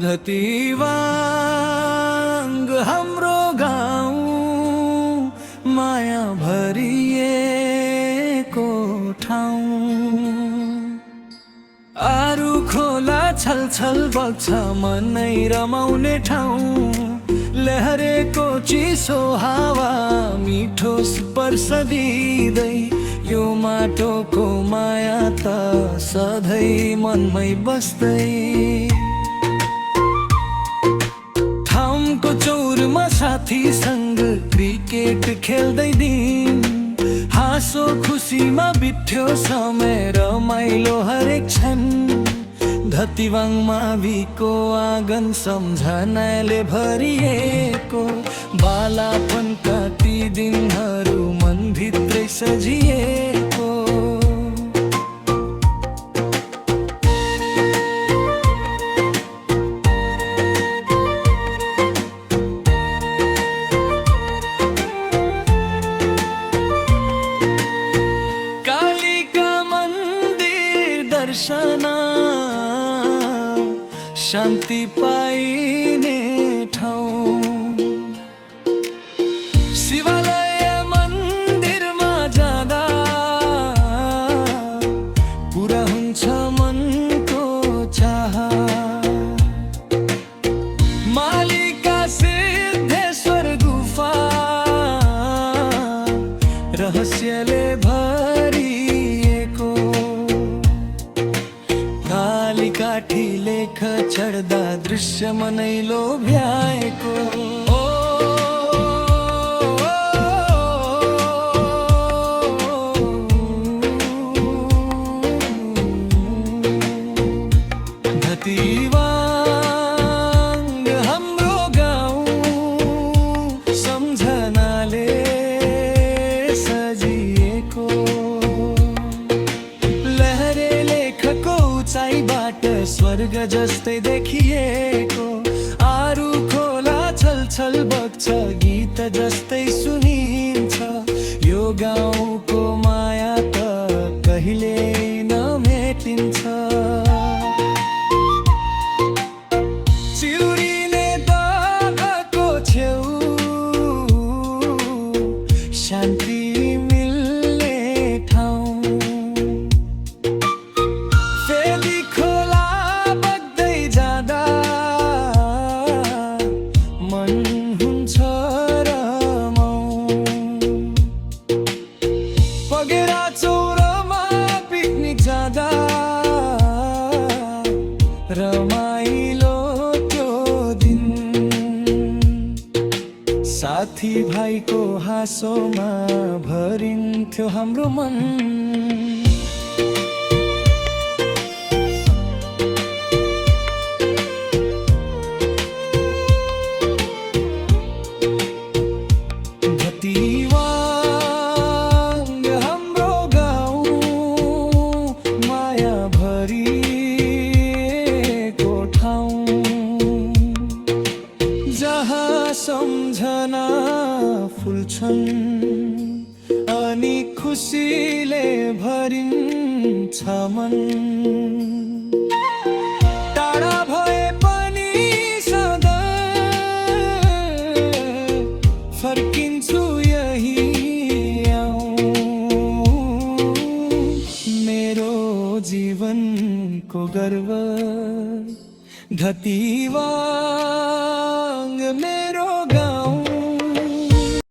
धतीवांग हाम्रो गाउँ माया भरिएको ठाउँ। आरु खोला छलछल बग्छ मनै रमाउने ठाउँ। लहरेको चिसो हावा मिठो स्पर्श दिँदै यो माटोको माया त सधैँ मनमै बस्दै। ठाउँको चौरमा साथीसँग क्रिकेट खेल्दै दिन हाँसो खुसीमा बित्थ्यो समय रमाइलो हरेक क्षण। धतीवाङ माविको आँगन सम्झनाले भरिएको बालापनका ती दिनहरू मनभित्रै सजिएको। दर्शना शान्ति पाइने ठाउँ। शिवालय मन्दिरमा जाँदा पुरा हुन्छ मनको चाह। मालिका सिद्धेश्वर गुफा रहस्यले भरिएको। काठी लेख चढ्दा दृश्य मनै लोभ्याएको। धतीवाङ हाम्रो गाउँ सम्झनाले सजिएको। लहरे लेखको उचाइबाट स्वर्ग जस्तै देखिएको। आरु खोला छलछल बग्छ गीत जस्तै सुनिन्छ। यो गाउँको माया त कहिले नमेटिन्छ। चिउरिने दागको छेउ शान्ति मिल्ने ठाउँ। रमाइलो त्यो दिन साथी भाइको हाँसोमा भरिन्थ्यो हाम्रो मन। धतीवाङ हाम्रो गाउँ माया भरि सम्झना फुल्छन् अनि खुसीले भरिन्छ मन। टाढा भए पनि सधैँ फर्किन्छु यही आउँ। मेरो जीवनको गर्व धतीवाङ।